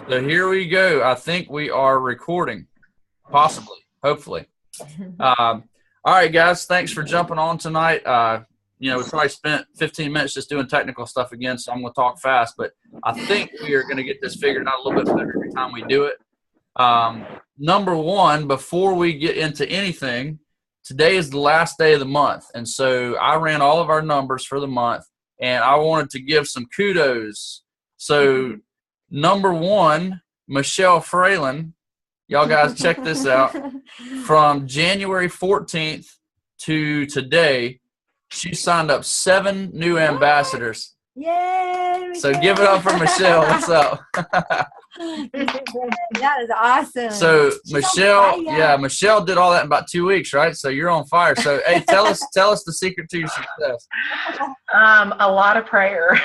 So here we go. I think we are recording, possibly, hopefully. All right, guys. Thanks for jumping on tonight. We probably spent 15 minutes just doing technical stuff again, so I'm going to talk fast. But I think we are going to get this figured out a little bit better every time we do it. Number one, before we get into anything, today is the last day of the month. And so I ran all of our numbers for the month, and I wanted to give some kudos. So number one, Michelle Fralin. Y'all guys check this out. From January 14th to today, she signed up 7 new ambassadors. Yay! So give it up for Michelle. What's up? That is awesome. So Michelle did all that in about 2 weeks, right? So you're on fire. So hey, tell us the secret to your success. A lot of prayer.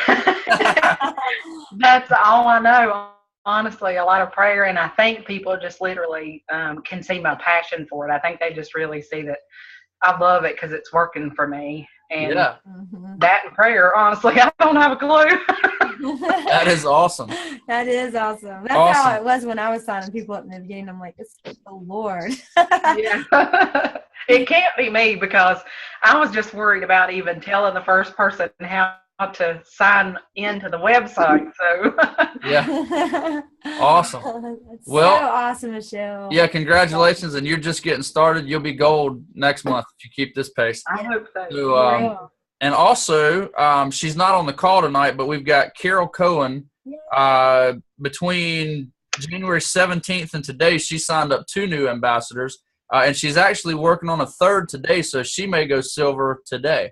That's all I know. Honestly, a lot of prayer, and I think people just literally can see my passion for it. I think they just really see that I love it because it's working for me. And that and prayer, honestly, I don't have a clue. That is awesome. That is awesome. That's how it was when I was signing people up in the beginning. I'm like, it's the Lord. Yeah. It can't be me because I was just worried about even telling the first person how to sign into the website. So yeah. Awesome. That's so awesome, Michelle. Yeah, congratulations, and you're just getting started. You'll be gold next month if you keep this pace. I hope so. And also, she's not on the call tonight, but we've got Carol Cohen. Between January 17th and today, she signed up 2 new ambassadors, and she's actually working on a 3rd today, so she may go silver today,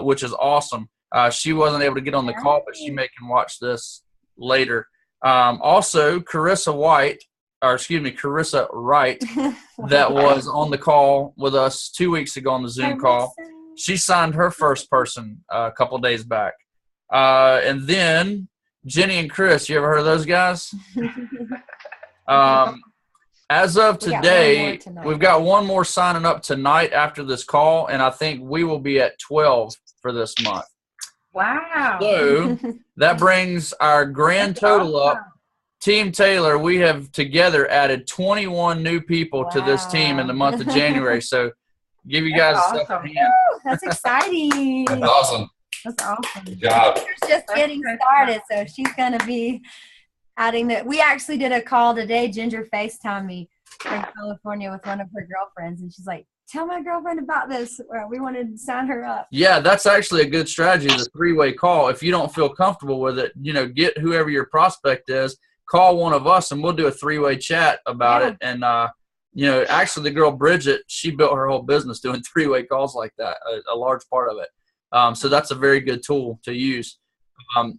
which is awesome. She wasn't able to get on the call, but she may can watch this later. Also, Carissa Wright, that was on the call with us 2 weeks ago on the Zoom call. She signed her first person a couple days back. And then Jenny and Chris, you ever heard of those guys? As of today, we've got one more signing up tonight after this call, and I think we will be at 12 for this month. Wow. So that brings our grand total up. Team Taylor, we have together added 21 new people to this team in the month of January. So give you guys a second hand. That's exciting. That's awesome. That's awesome. Good job. She's just getting started, so she's going to be adding that. We actually did a call today. Ginger FaceTimed me from California with one of her girlfriends, and she's like, tell my girlfriend about this. We wanted to sign her up. Yeah, that's actually a good strategy, the 3-way call. If you don't feel comfortable with it, get whoever your prospect is, call one of us, and we'll do a 3-way chat about it. And, actually the girl Bridget, she built her whole business doing 3-way calls like that, a large part of it. So that's a very good tool to use.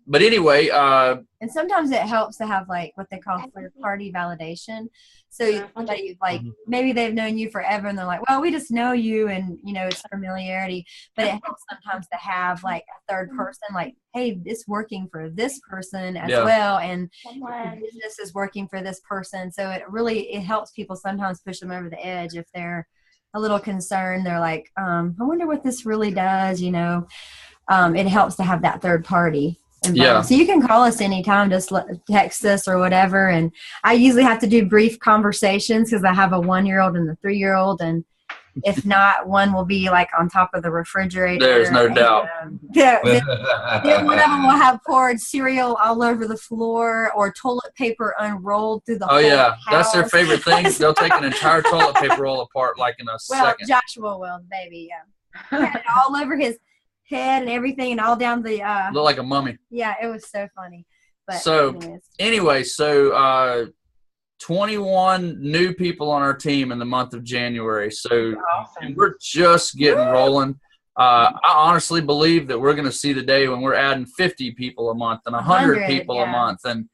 But anyway. And sometimes it helps to have like what they call third-party validation. So somebody maybe they've known you forever and they're like, well, we just know you and, it's familiarity. But it helps sometimes to have like a third person like, hey, it's working for this person as well. And the business is working for this person. So it helps people sometimes push them over the edge if they're a little concerned. They're like, I wonder what this really does, it helps to have that third party involved. Yeah. So you can call us anytime, just text us or whatever. And I usually have to do brief conversations because I have a 1-year-old and a 3-year-old. And if not, one will be like on top of the refrigerator. There's no doubt. Then one of them will have poured cereal all over the floor or toilet paper unrolled through the whole house. That's their favorite thing. They'll take an entire toilet paper roll apart like in a second. Joshua will, baby, He had it all over his head and everything and all down the look like a mummy. Yeah, it was so funny. But so 21 new people on our team in the month of January. So we're just getting rolling. I honestly believe that we're going to see the day when we're adding 50 people a month and 100 people a month. And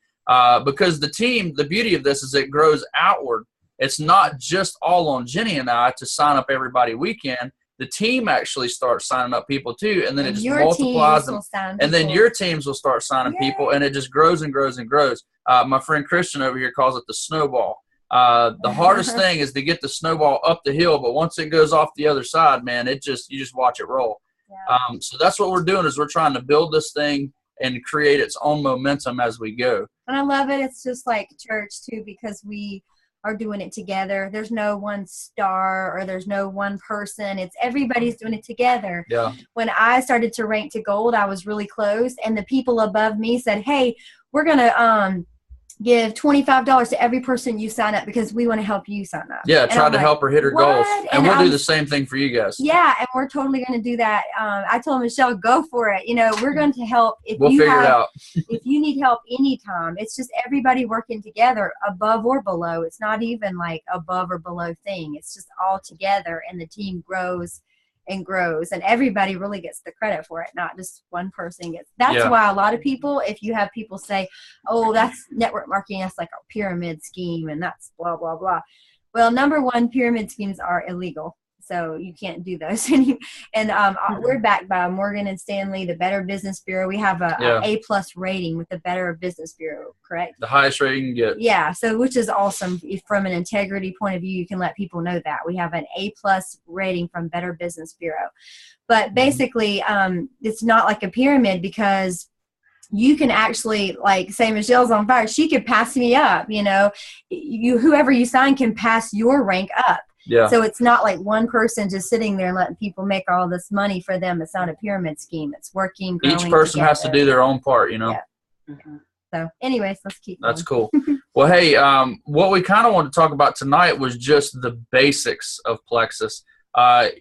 because the team, the beauty of this is it grows outward. It's not just all on Jenny and I to sign up everybody we can. The team actually starts signing up people too, and then it just multiplies them. And then your teams will start signing people, and it just grows and grows and grows. My friend Christian over here calls it the snowball. The hardest thing is to get the snowball up the hill, but once it goes off the other side, man, you just watch it roll. So that's what we're doing is we're trying to build this thing and create its own momentum as we go. And I love it. It's just like church too, because we are doing it together. There's no one star or there's no one person. It's everybody's doing it together. Yeah. When I started to rank to gold, I was really close, and the people above me said, hey, we're going to give $25 to every person you sign up because we want to help you sign up. Yeah, try to help her hit her goals. And we'll do the same thing for you guys. Yeah, and we're totally going to do that. I told Michelle, go for it. You know, we're going to help. We'll figure it out. If you need help anytime, it's just everybody working together, above or below. It's not even like above or below thing. It's just all together, and the team grows and grows, and everybody really gets the credit for it, not just one person gets. That's why a lot of people, if you have people say, oh, that's network marketing, that's like a pyramid scheme and that's blah blah blah. Well, number one, pyramid schemes are illegal, so you can't do those. And we're backed by Morgan and Stanley, the Better Business Bureau. We have a A+ rating with the Better Business Bureau, correct? The highest rating you can get. Yeah, so which is awesome. From an integrity point of view, you can let people know that. We have an A+ rating from Better Business Bureau. But basically, it's not like a pyramid, because you can actually, like, say Michelle's on fire, she could pass me up, you know. Whoever you sign can pass your rank up. Yeah. So it's not like one person just sitting there and letting people make all this money for them. It's not a pyramid scheme. It's working, growing Each person together. has to do their own part, you know. Yeah. So anyways, let's keep going. That's cool. Well, hey, what we kind of want to talk about tonight was just the basics of Plexus.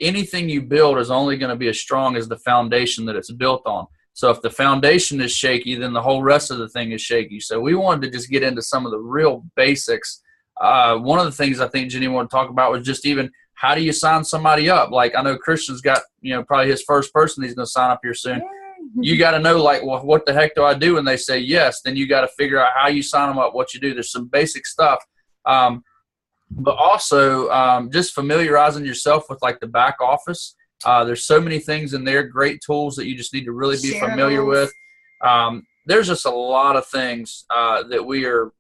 Anything you build is only going to be as strong as the foundation that it's built on. So if the foundation is shaky, then the whole rest of the thing is shaky. So we wanted to just get into some of the real basics. One of the things I think Jenny wanted to talk about was just even how do you sign somebody up? Like, I know Christian's got, you know, probably his first person he's going to sign up here soon. You got to know, like, well, what the heck do I do? And they say yes. Then you got to figure out how you sign them up, what you do. There's some basic stuff. But also just familiarizing yourself with, like, the back office. There's so many things in there, great tools that you just need to really be familiar with. There's just a lot of things that we are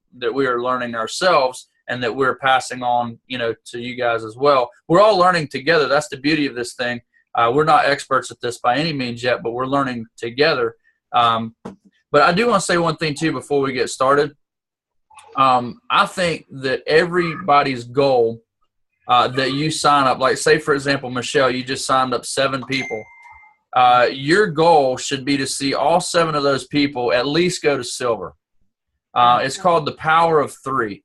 learning ourselves, and that we're passing on, you know, to you guys as well. We're all learning together. That's the beauty of this thing. We're not experts at this by any means yet, but we're learning together. But I do want to say one thing too before we get started. I think that everybody's goal that you sign up, like say for example, Michelle, you just signed up 7 people. Your goal should be to see all 7 of those people at least go to silver. It's called the power of 3.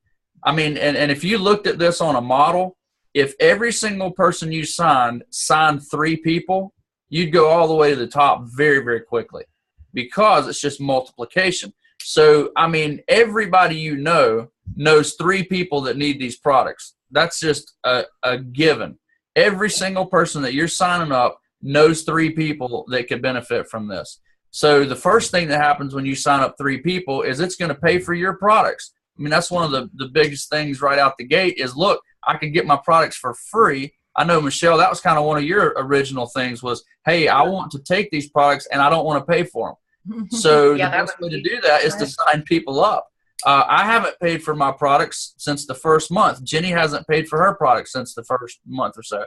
I mean, and if you looked at this on a model, if every single person you signed 3 people, you'd go all the way to the top very, very quickly, because it's just multiplication. So, I mean, everybody you know knows 3 people that need these products. That's just a given. Every single person that you're signing up knows 3 people that could benefit from this. So the first thing that happens when you sign up 3 people is it's going to pay for your products. I mean, that's one of the biggest things right out the gate is, look, I can get my products for free. I know, Michelle, that was kind of one of your original things was, hey, I want to take these products and I don't want to pay for them. So the best way to do that is to sign people up. I haven't paid for my products since the first month. Jenny hasn't paid for her products since the first month or so.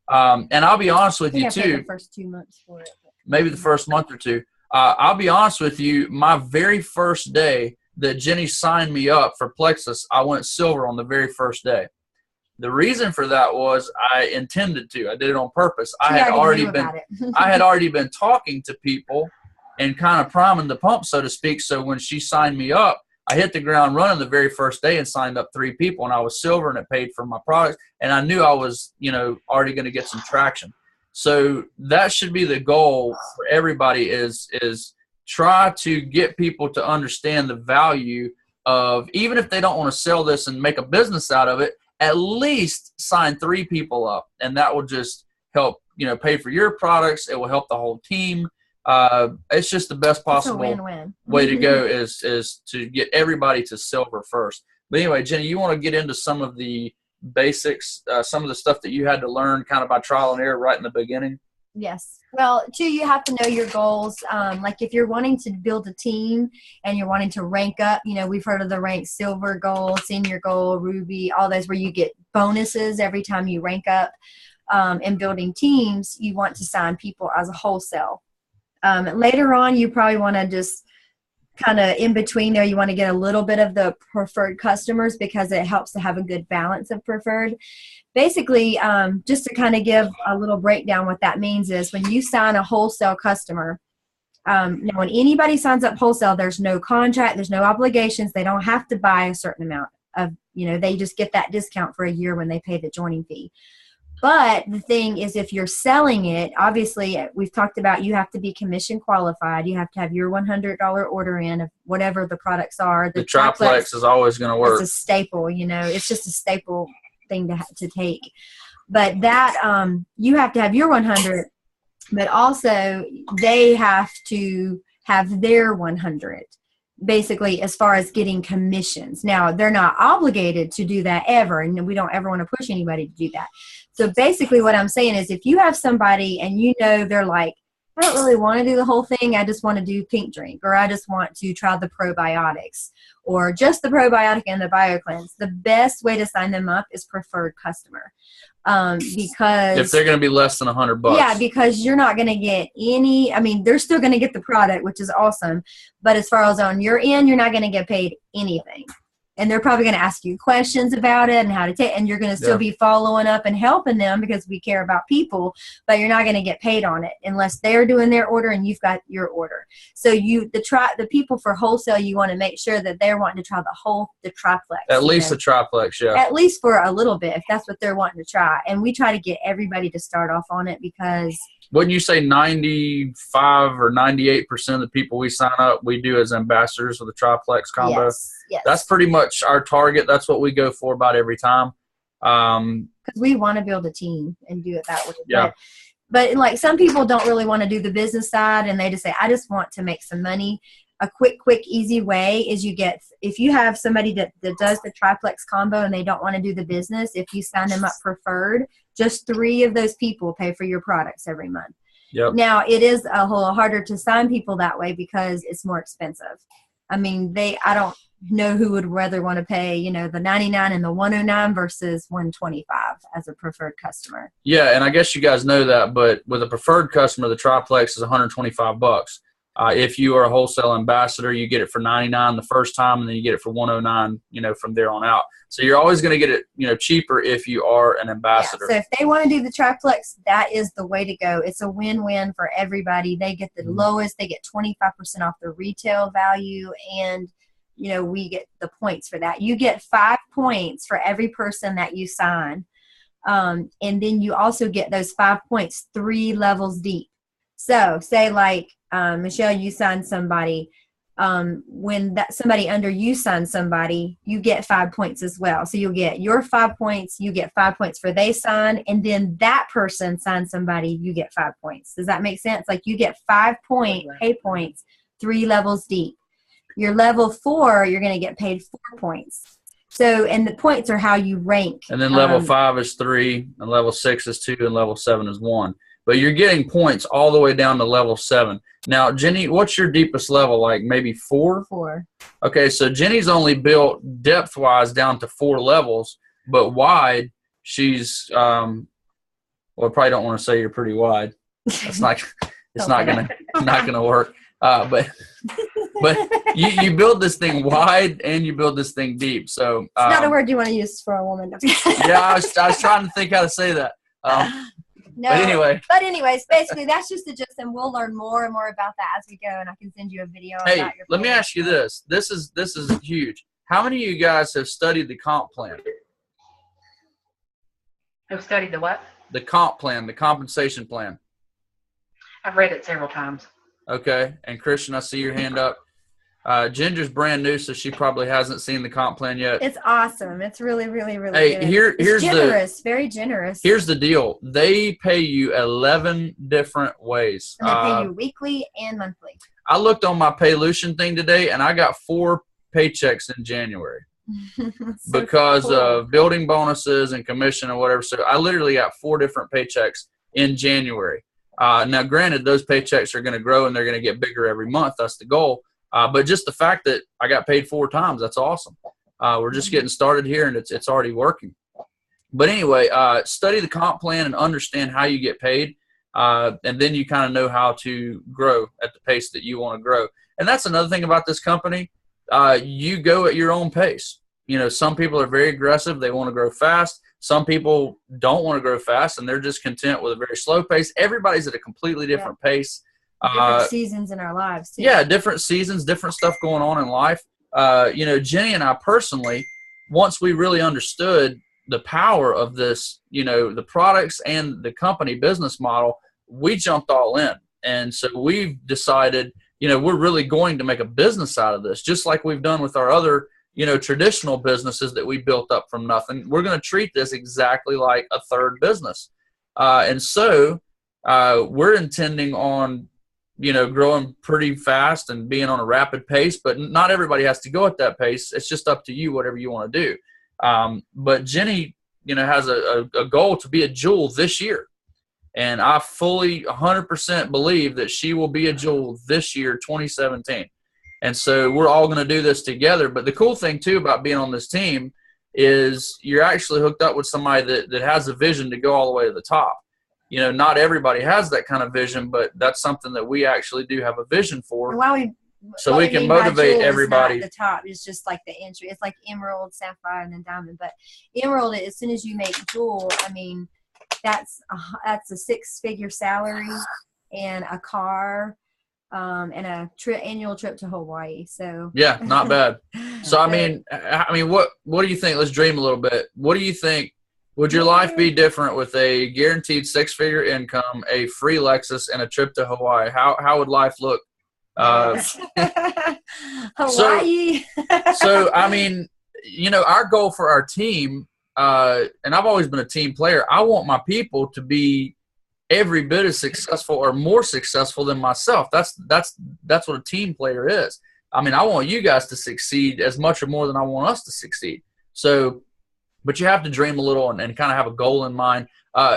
And I'll be honest with you, too. The first 2 months for it. Maybe the first month or two. I'll be honest with you, my very first day that Jenny signed me up for Plexus, I went silver on the very first day. The reason for that was I intended to. I did it on purpose. I had already been talking to people and kind of priming the pump, so to speak. So when she signed me up, I hit the ground running the very first day and signed up 3 people, and I was silver, and it paid for my products. And I knew I was, you know, already going to get some traction. So that should be the goal for everybody is try to get people to understand the value of, even if they don't want to sell this and make a business out of it, at least sign 3 people up. And that will just help, you know, pay for your products. It will help the whole team. It's just the best possible way to go is to get everybody to silver first. But anyway, Jenny, you want to get into some of the basics, some of the stuff that you had to learn kind of by trial and error right in the beginning? Yes. Well, too, you have to know your goals. Like if you're wanting to build a team and you're wanting to rank up, you know, we've heard of the rank silver goal, senior goal, ruby, all those where you get bonuses every time you rank up. In building teams, you want to sign people as a wholesale. Later on, you probably want to just kind of in between there. You want to get a little bit of the preferred customers because it helps to have a good balance of preferred. Basically, just to kind of give a little breakdown, what that means is when you sign a wholesale customer, now when anybody signs up wholesale, there's no contract, there's no obligations. They don't have to buy a certain amount of, they just get that discount for a year when they pay the joining fee. But the thing is, if you're selling it, obviously we've talked about you have to be commission qualified. You have to have your $100 order in of whatever the products are. The triplex is always going to work. It's a staple, it's just a staple thing to take. But that you have to have your 100, but also they have to have their 100. Basically, as far as getting commissions. Now, they're not obligated to do that ever, and we don't ever want to push anybody to do that. So basically what I'm saying is if you have somebody and they're like, I don't really want to do the whole thing, I just want to do pink drink, or I just want to try the probiotics, or just the probiotic and the BioCleanse, the best way to sign them up is preferred customer. Because if they're going to be less than $100. Yeah, because you're not going to get any, they're still going to get the product, which is awesome. But as far as on your end, you're not going to get paid anything. And they're probably going to ask you questions about it and how to take, and you're going to still be following up and helping them because we care about people, but you're not going to get paid on it unless they're doing their order and you've got your order. So the people for wholesale, you want to make sure that they're wanting to try the triplex. At least the triplex, yeah. At least for a little bit, if that's what they're wanting to try. And we try to get everybody to start off on it because wouldn't you say 95 or 98% of the people we sign up, we do as ambassadors with the triplex combo? Yes. That's pretty much our target. That's what we go for about every time. Because we want to build a team and do it that way. Yeah. But like some people don't really want to do the business side, and they just say, I just want to make some money. A quick, easy way is if you have somebody that does the triplex combo and they don't want to do the business, if you sign them up preferred, just 3 of those people pay for your products every month. Yep. Now, it is a whole harder to sign people that way because it's more expensive. I don't know who would rather want to pay, the 99 and the 109 versus 125 as a preferred customer. Yeah, and I guess you guys know that, but with a preferred customer, the triplex is $125. If you are a wholesale ambassador, you get it for $99 the first time, and then you get it for $109, from there on out. So you're always going to get it, cheaper if you are an ambassador. Yeah, so if they want to do the triplex, that is the way to go. It's a win-win for everybody. They get the lowest. They get 25% off the retail value, and we get the points for that. You get 5 points for every person that you sign, and then you also get those 5 points 3 levels deep. So say like Michelle, you sign somebody. When somebody under you signs somebody, you get 5 points as well. So you'll get your 5 points, you get 5 points for they sign, and then that person signs somebody, you get 5 points. Does that make sense? Like you get 5 pay points 3 levels deep. Your level 4, you're going to get paid 4 points. So, and the points are how you rank. And then level 5 is 3, and level 6 is 2, and level 7 is 1. But you're getting points all the way down to level 7. Now, Jenny, what's your deepest level? Like maybe 4? 4. Okay, so Jenny's only built depth-wise down to 4 levels, but wide, she's well, I probably don't want to say you're pretty wide. It's not gonna work. But you build this thing wide and you build this thing deep. So it's not a word you want to use for a woman. Yeah, I was trying to think how to say that. No, but anyways, basically that's just the gist, and we'll learn more and more about that as we go, and I can send you a video. Hey, let me ask you this. This is huge. How many of you guys have studied the comp plan? Have studied the what? The comp plan, the compensation plan. I've read it several times. Okay, and Christian, I see your hand up. Ginger's brand new, so she probably hasn't seen the comp plan yet. It's awesome. It's really, really, really good. Here's generous, very generous. Here's the deal. They pay you 11 different ways. And they pay you weekly and monthly. I looked on my Paylution thing today, and I got 4 paychecks in January because of building bonuses and commission and whatever. So I literally got 4 different paychecks in January. Now, granted, those paychecks are going to grow, and they're going to get bigger every month. That's the goal. But just the fact that I got paid 4 times, that's awesome. We're just getting started here, and it's already working. But anyway, study the comp plan and understand how you get paid. and then you kind of know how to grow at the pace that you want to grow. And that's another thing about this company. You go at your own pace. Some people are very aggressive. They want to grow fast. Some people don't want to grow fast, and they're just content with a very slow pace. Everybody's at a completely different pace. Different seasons in our lives, too. Yeah, different seasons, different stuff going on in life. Jenny and I personally, once we really understood the power of this, the products and the company business model, we jumped all in. And so we've decided, we're really going to make a business out of this, just like we've done with our other traditional businesses that we built up from nothing. We're going to treat this exactly like a third business. And so we're intending on, growing pretty fast and being on a rapid pace, but not everybody has to go at that pace. It's just up to you, whatever you want to do. But Jenny, has a goal to be a jewel this year. And I fully 100% believe that she will be a jewel this year, 2017. And so we're all going to do this together. But the cool thing, too, about being on this team is you're actually hooked up with somebody that has a vision to go all the way to the top. Not everybody has that kind of vision, but that's something that we actually do have a vision for. So we can motivate everybody. At the top is just like the entry. It's like emerald, sapphire, and then diamond. But emerald, as soon as you make jewel, that's a 6-figure salary and a car. And a annual trip to Hawaii. So yeah, not bad. So I mean, what do you think? Let's dream a little bit. What do you think? Would your life be different with a guaranteed 6-figure income, a free Lexus, and a trip to Hawaii? How would life look? Hawaii. So our goal for our team, and I've always been a team player. I want my people to be every bit as successful or more successful than myself. That's what a team player is. I want you guys to succeed as much or more than I want us to succeed. So, but you have to dream a little and kind of have a goal in mind.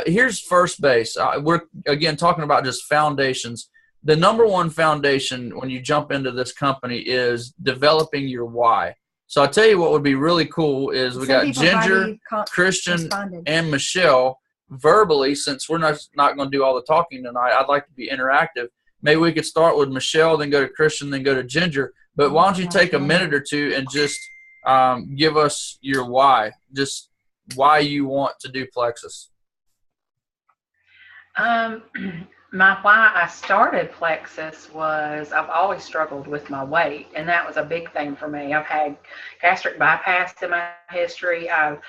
Here's first base. We're, again, talking about just foundations. The number one foundation when you jump into this company is developing your why. So I'll tell you what would be really cool is we got Ginger, Christian, and Michelle verbally, since we're not going to do all the talking tonight. I'd like to be interactive. Maybe we could start with Michelle, then go to Christian, then go to Ginger. But why don't you take a minute or two and just give us your why, just why you want to do Plexus. My why I started Plexus was I've always struggled with my weight, and that was a big thing for me. I've had gastric bypass in my history. I've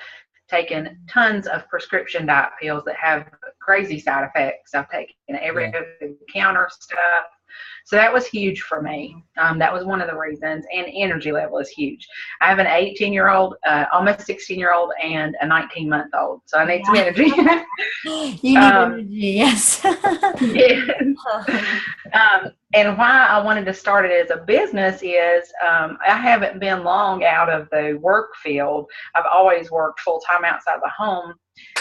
taken tons of prescription diet pills that have crazy side effects. I've taken every over-the-counter stuff. So that was huge for me. That was one of the reasons. And energy level is huge. I have an 18-year-old, almost 16-year-old, and a 19-month-old. So I need some energy. You need energy, yes. Yes. And why I wanted to start it as a business is I haven't been long out of the work field. I've always worked full-time outside the home.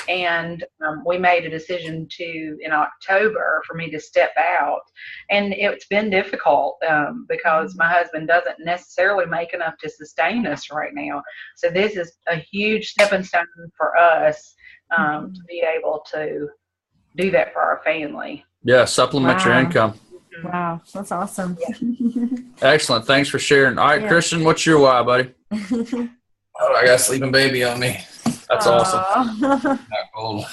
And we made a decision in October for me to step out. And it's been difficult because my husband doesn't necessarily make enough to sustain us right now. So this is a huge stepping stone for us to be able to do that for our family. Yeah, supplement your income. Wow, that's awesome. Yeah. Excellent. Thanks for sharing. All right, Christian, what's your why, buddy? Oh, I got a sleeping baby on me. That's awesome. Not cold.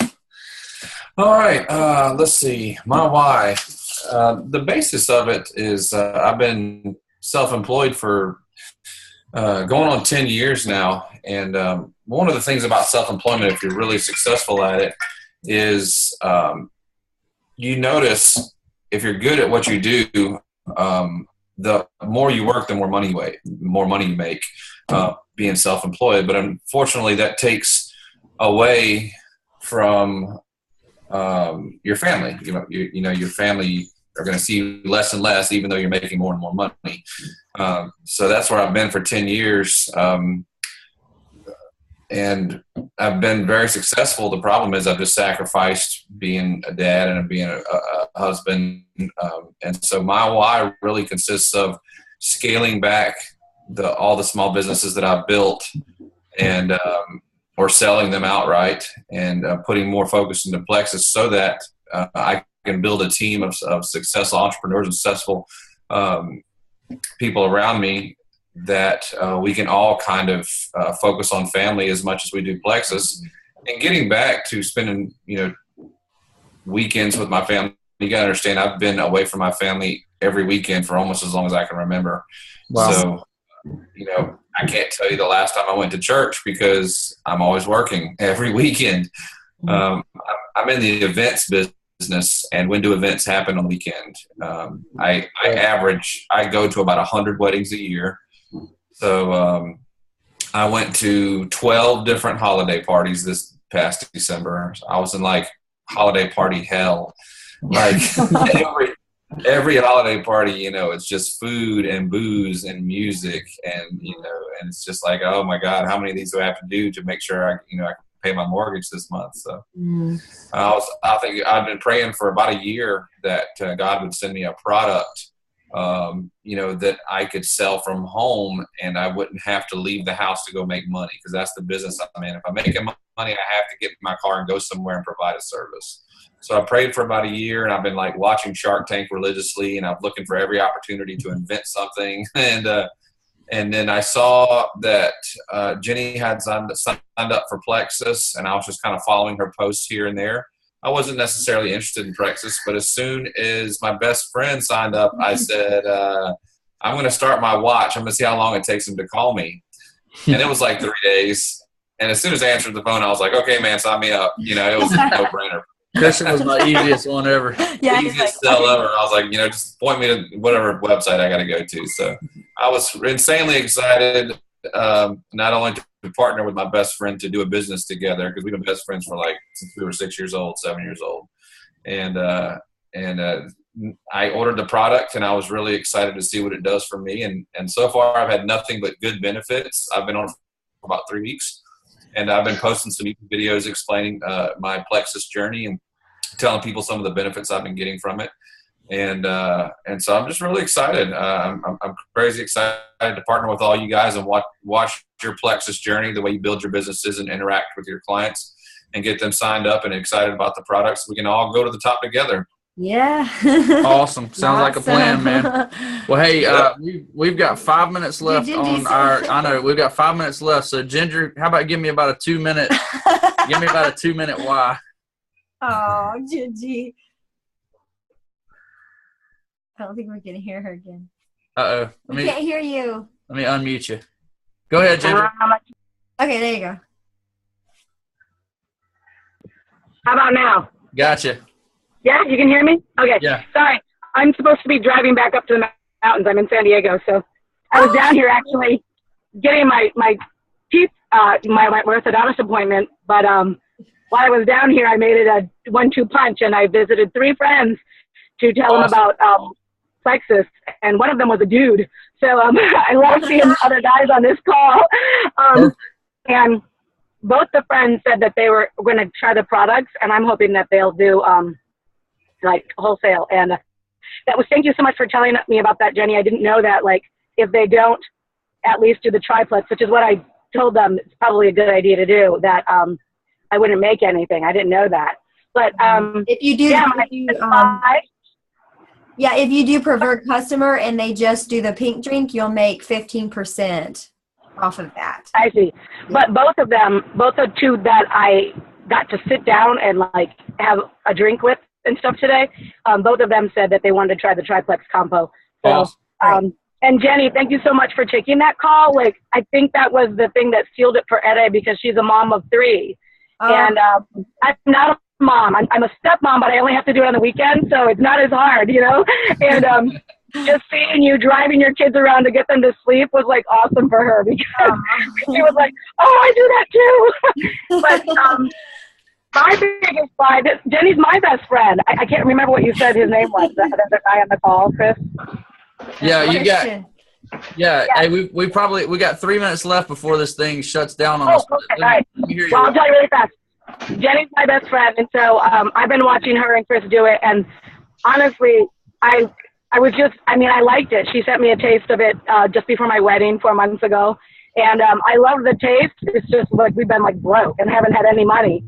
All right, let's see. My why. The basis of it is I've been self-employed for going on 10 years now. And one of the things about self-employment, if you're really successful at it, is you notice if you're good at what you do, the more you work, the more money you make being self-employed. But unfortunately, that takes away from your family. Your family are going to see you less and less, even though you're making more and more money. So that's where I've been for 10 years. And I've been very successful. The problem is I've just sacrificed being a dad and being a husband. And so my why really consists of scaling back all the small businesses that I've built and or selling them outright and putting more focus into Plexus so that I can build a team of successful entrepreneurs and successful people around me that we can all kind of focus on family as much as we do Plexus, and getting back to spending, weekends with my family. You got to understand, I've been away from my family every weekend for almost as long as I can remember. Wow. So, I can't tell you the last time I went to church because I'm always working every weekend. I'm in the events business, and when do events happen on the weekend? I go to about 100 weddings a year. So I went to 12 different holiday parties this past December. I was in like holiday party hell. Like every holiday party, it's just food and booze and music, and and it's just like, oh my God, how many of these do I have to do to make sure I can pay my mortgage this month? So I think I've been praying for about a year that God would send me a product, that I could sell from home, and I wouldn't have to leave the house to go make money, because that's the business I'm in. If I'm making money, I have to get in my car and go somewhere and provide a service. So I prayed for about a year, and I've been like watching Shark Tank religiously, and I'm looking for every opportunity to invent something. And then I saw that Jenny had signed up for Plexus, and I was just kind of following her posts here and there. I wasn't necessarily interested in Plexus, but as soon as my best friend signed up, I said, I'm going to start my watch. I'm going to see how long it takes him to call me. And it was like 3 days. And as soon as I answered the phone, I was like, okay, man, sign me up. It was a no-brainer. Christian was my easiest one ever. Yeah, easiest sell ever. I was like, just point me to whatever website I got to go to. So I was insanely excited, not only to partner with my best friend to do a business together, because we've been best friends for since we were 6 years old, 7 years old. And I ordered the product, and I was really excited to see what it does for me. And so far, I've had nothing but good benefits. I've been on it for about 3 weeks. And I've been posting some videos explaining my Plexus journey and telling people some of the benefits I've been getting from it. And so I'm just really excited. I'm crazy excited to partner with all you guys and watch your Plexus journey, the way you build your businesses and interact with your clients, and get them signed up and excited about the products. We can all go to the top together. Yeah. Awesome. Sounds like a plan, man. Well, hey, we've got 5 minutes left on our. I know we've got 5 minutes left. So, Ginger, how about give me about a 2 minute? Give me about a 2 minute why. Oh, Gingy. I don't think we can hear her again. We can't hear you. Let me unmute you. Go ahead, Ginger. Okay, there you go. How about now? Gotcha. Yeah, you can hear me? Okay. Yeah. Sorry. I'm supposed to be driving back up to the mountains. I'm in San Diego. So I was down here actually getting my teeth, my orthodontist appointment. But while I was down here, I made it a 1-2 punch, and I visited 3 friends to tell them about Plexus, and one of them was a dude. So I love seeing other guys on this call. And both the friends said that they were going to try the products, and I'm hoping that they'll do wholesale. And that was, thank you so much for telling me about that, Jenny. I didn't know that, if they don't at least do the triplex, which is what I told them it's probably a good idea to do, that I wouldn't make anything. I didn't know that. But if you do, if you do preferred customer and they just do the pink drink, you'll make 15% off of that. I see. But both of the two that I got to sit down and have a drink with and stuff today, both of them said that they wanted to try the triplex combo. So, and Jenny, thank you so much for taking that call. I think that was the thing that sealed it for Ede, because she's a mom of 3. And I'm not a mom. I'm a stepmom, but I only have to do it on the weekend, so it's not as hard, And just seeing you driving your kids around to get them to sleep was awesome for her, because she was like, oh, I do that too. But my biggest why, Jenny's my best friend. I can't remember what you said his name was, the other guy on the call, Chris. Yeah, you got. Yeah, hey, we got 3 minutes left before this thing shuts down on us. Okay, all right. Well, I'll tell you really fast. Jenny's my best friend, and so I've been watching her and Chris do it, and honestly, I liked it. She sent me a taste of it just before my wedding 4 months ago, and I love the taste. It's just we've been broke and haven't had any money.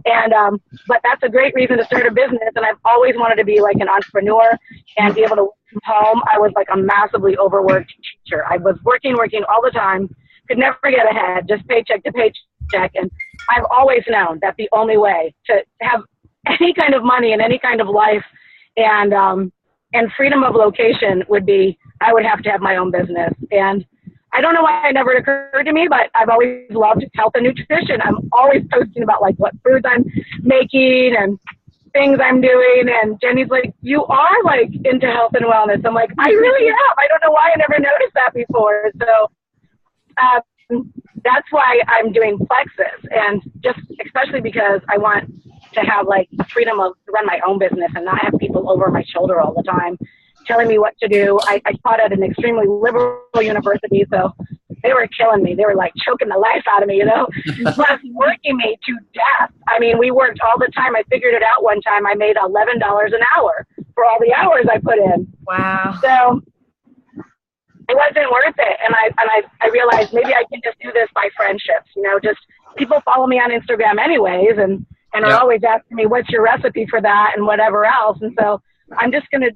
And but that's a great reason to start a business. And I've always wanted to be like an entrepreneur and be able to work from home. I was like a massively overworked teacher. I was working all the time, could never get ahead, just paycheck to paycheck. And I've always known that the only way to have any kind of money and any kind of life and freedom of location would be, I would have to have my own business. And I don't know why it never occurred to me, but I've always loved health and nutrition. I'm always posting about like what foods I'm making and things I'm doing. And Jenny's like, you are like into health and wellness. I'm like, I really am. I don't know why I never noticed that before. So that's why I'm doing Plexus, and just especially because I want to have like the freedom to run my own business and not have people over my shoulder all the time telling me what to do. I taught at an extremely liberal university, so they were killing me. They were like choking the life out of me, plus working me to death. I mean, we worked all the time. I figured it out one time. I made $11 an hour for all the hours I put in. Wow. So it wasn't worth it. And I realized maybe I can just do this by friendships, just people follow me on Instagram anyways and are always asking me, what's your recipe for that and whatever else. And so I'm gonna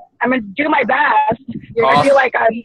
do my best. Awesome. I feel like I'm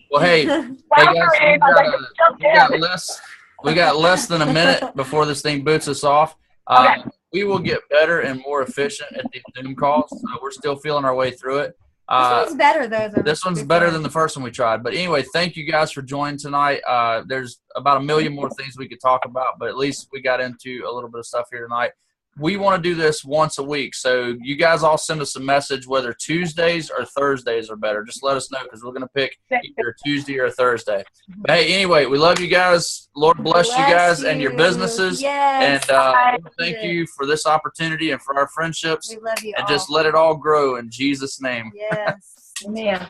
we got less than a minute before this thing boots us off. Okay. We will get better and more efficient at these Zoom calls. We're still feeling our way through it. This one's better though. This one's better than the first one we tried. But anyway, thank you guys for joining tonight. There's about a million more things we could talk about, but at least we got into a little bit of stuff here tonight. We want to do this once a week, so you guys all send us a message whether Tuesdays or Thursdays are better. Just let us know, because we're going to pick either Tuesday or Thursday. But hey, anyway, we love you guys. Lord bless you guys and your businesses. Yes. And thank you for this opportunity and for our friendships. We love you and all. just let it all grow in Jesus' name. Yes. Amen.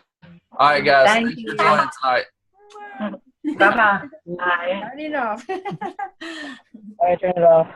All right, guys. Thank Thanks you. for joining tonight. Bye-bye. Bye. Turn it off. I turn it off.